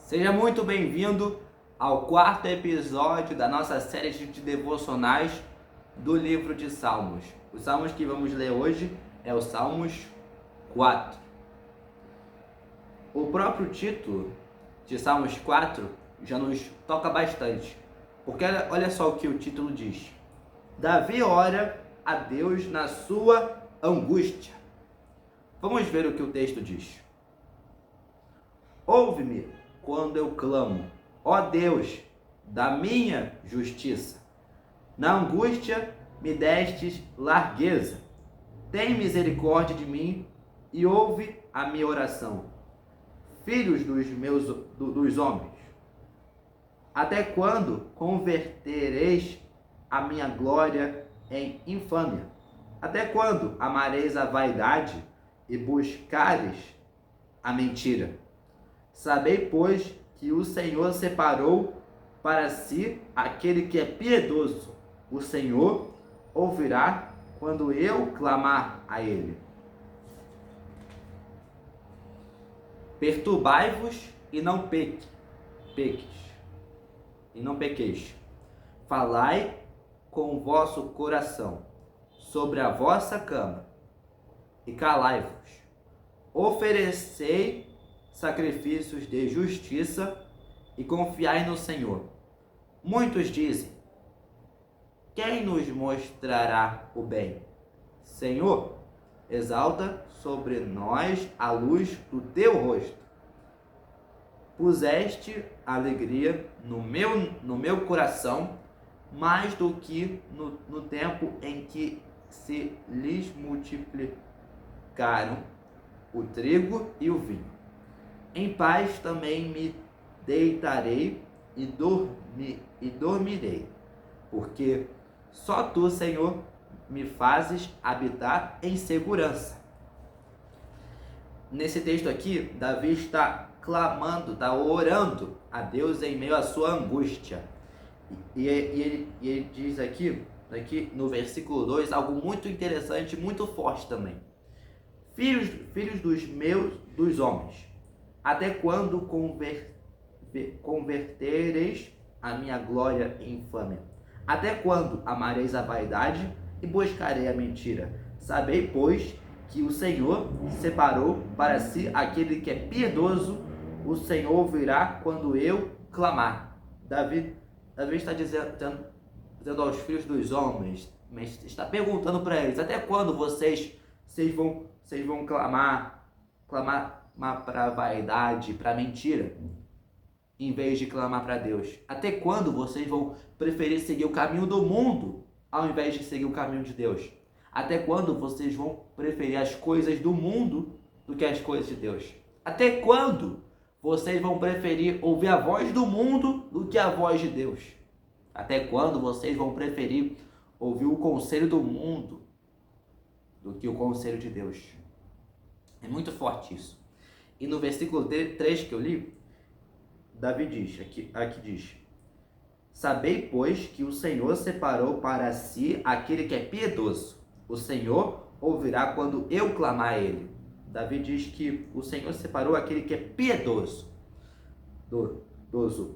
Seja muito bem-vindo ao quarto episódio da nossa série de devocionais do livro de Salmos. Os salmos que vamos ler hoje é o Salmos 4. O próprio título de Salmos 4 já nos toca bastante, porque olha só o que o título diz: Davi ora a Deus na sua angústia. Vamos ver o que o texto diz. Ouve-me quando eu clamo, ó Deus, da minha justiça. Na angústia me destes largueza. Tem misericórdia de mim e ouve a minha oração. Filhos dos homens, até quando convertereis a minha glória em infâmia? Até quando amareis a vaidade e buscares a mentira? Sabei, pois, que o Senhor separou para si aquele que é piedoso. O Senhor ouvirá quando eu clamar a ele. Perturbai-vos e não pequeis. Falai com o vosso coração sobre a vossa cama e calai-vos. Oferecei sacrifícios de justiça e confiai no Senhor. Muitos dizem: quem nos mostrará o bem? Senhor, exalta sobre nós a luz do teu rosto. Puseste alegria no meu coração, mais do que no tempo em que se lhes multiplicaram o trigo e o vinho. Em paz também me deitarei e dormirei, porque só tu, Senhor, me fazes habitar em segurança. Nesse texto aqui, Davi está clamando, está orando a Deus em meio à sua angústia. E ele diz aqui no versículo 2, algo muito interessante, muito forte também. Filhos dos homens, até quando convertereis a minha glória em infâmia? Até quando amareis a vaidade e buscarei a mentira? Sabei, pois, que o Senhor separou para si aquele que é piedoso. O Senhor ouvirá quando eu clamar. Davi está dizendo aos filhos dos homens, mas está perguntando para eles: até quando vocês vão clamar para a vaidade, para a mentira, em vez de clamar para Deus? Até quando vocês vão preferir seguir o caminho do mundo ao invés de seguir o caminho de Deus? Até quando vocês vão preferir as coisas do mundo do que as coisas de Deus? Até quando vocês vão preferir ouvir a voz do mundo do que a voz de Deus? Até quando vocês vão preferir ouvir o conselho do mundo do que o conselho de Deus? É muito forte isso. E no versículo 3 que eu li, Davi diz, aqui diz: Sabei, pois, que o Senhor separou para si aquele que é piedoso. O Senhor ouvirá quando eu clamar a ele. Davi diz que o Senhor separou aquele que é piedoso.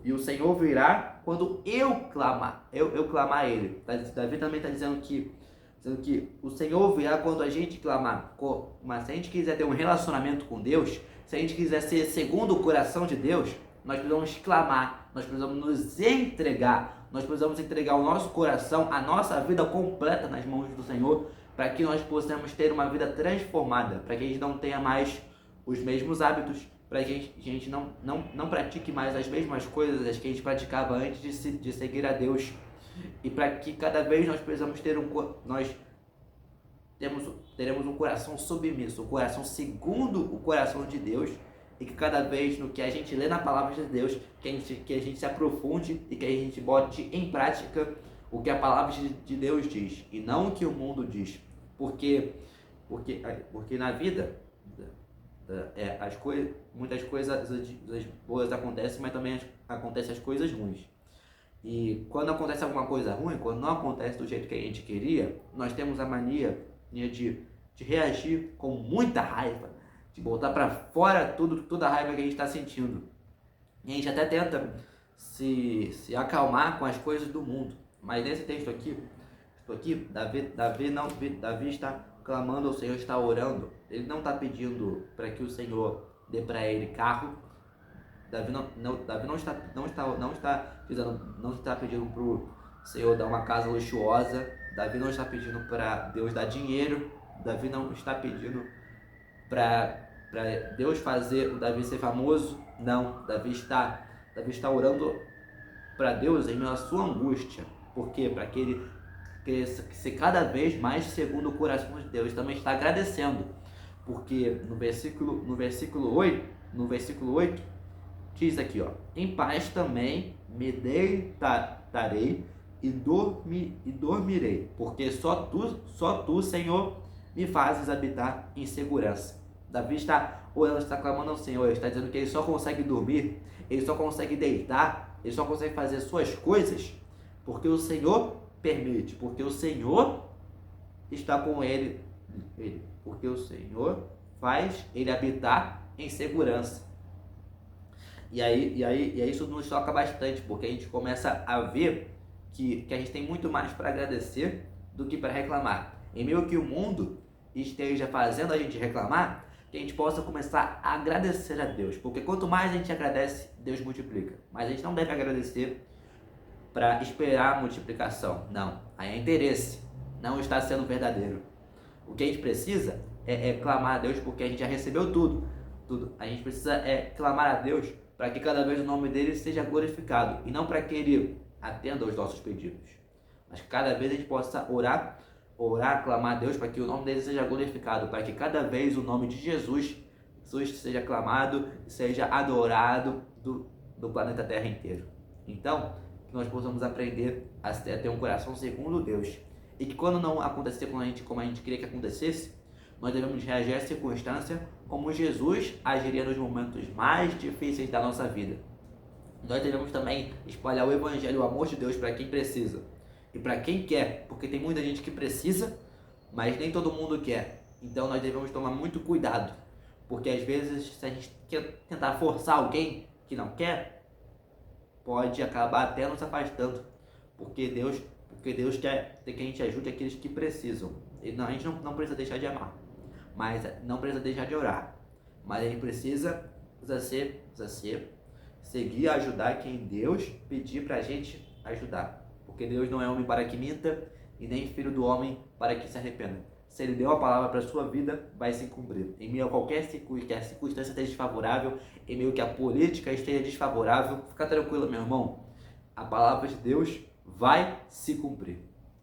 E o Senhor ouvirá quando eu clamar a ele. Davi também está dizendo que o Senhor ouvirá quando a gente clamar. Mas se a gente quiser ter um relacionamento com Deus, se a gente quiser ser segundo o coração de Deus, nós precisamos clamar, nós precisamos nos entregar, nós precisamos entregar o nosso coração, a nossa vida completa nas mãos do Senhor, para que nós possamos ter uma vida transformada, para que a gente não tenha mais os mesmos hábitos, para que a gente não pratique mais as mesmas coisas que a gente praticava antes de seguir a Deus, e para que cada vez nós precisamos teremos um coração submisso, um coração segundo o coração de Deus, e que cada vez no que a gente lê na palavra de Deus, que a gente se aprofunde e que a gente bote em prática o que a palavra de Deus diz e não o que o mundo diz. Porque na vida muitas coisas boas acontecem, mas também acontecem as coisas ruins. E quando acontece alguma coisa ruim, quando não acontece do jeito que a gente queria, nós temos a mania de reagir com muita raiva, de botar para fora toda a raiva que a gente está sentindo. E a gente até tenta se acalmar com as coisas do mundo. Mas nesse texto aqui, Davi está clamando ao Senhor, está orando. Ele não está pedindo para que o Senhor dê para ele carro. Davi não está pedindo para o Senhor dar uma casa luxuosa. Davi não está pedindo para Deus dar dinheiro. Davi não está pedindo para Deus fazer o Davi ser famoso. Não, Davi está orando para Deus em meio à sua angústia. Por quê? Para que ele cresça cada vez mais segundo o coração de Deus. Também está agradecendo, porque no versículo 8 diz aqui, ó: em paz também me deitarei e dormirei, porque só tu, Senhor, me fazes habitar em segurança. Davi está orando, está clamando ao Senhor, está dizendo que ele só consegue dormir, ele só consegue deitar, ele só consegue fazer suas coisas porque o Senhor permite, porque o Senhor está com ele, porque o Senhor faz ele habitar em segurança. E aí isso nos toca bastante, porque a gente começa a ver que a gente tem muito mais para agradecer do que para reclamar. Em meio que o mundo esteja fazendo a gente reclamar, que a gente possa começar a agradecer a Deus, porque quanto mais a gente agradece, Deus multiplica. Mas a gente não deve agradecer para esperar a multiplicação, não. Aí é interesse, não está sendo verdadeiro. O que a gente precisa é clamar a Deus, porque a gente já recebeu tudo. A gente precisa clamar a Deus para que cada vez o nome dele seja glorificado, e não para que ele atenda aos nossos pedidos, mas que cada vez a gente possa orar, clamar a Deus para que o nome dele seja glorificado, para que cada vez o nome de Jesus seja clamado, seja adorado do planeta Terra inteiro. Então, que nós possamos aprender a ter um coração segundo Deus, e que quando não acontecer como a gente queria que acontecesse, nós devemos reagir à circunstância como Jesus agiria nos momentos mais difíceis da nossa vida. Nós devemos também espalhar o Evangelho, o amor de Deus para quem precisa e para quem quer, porque tem muita gente que precisa, mas nem todo mundo quer. Então nós devemos tomar muito cuidado, porque às vezes, se a gente quer tentar forçar alguém que não quer, pode acabar até nos afastando, porque Deus quer que a gente ajude aqueles que precisam. A gente não precisa deixar de amar, mas não precisa deixar de orar, mas a gente precisa seguir a ajudar quem Deus pedir para a gente ajudar, porque Deus não é homem para que minta e nem filho do homem para que se arrependa. Se Ele deu a palavra para a sua vida, vai se cumprir. Em meio a qualquer circunstância esteja desfavorável, em meio que a política esteja desfavorável, fica tranquilo, meu irmão, a palavra de Deus vai se cumprir.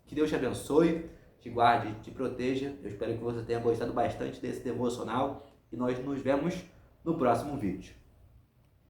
Que Deus te abençoe, te guarde, te proteja. Eu espero que você tenha gostado bastante desse devocional e nós nos vemos no próximo vídeo.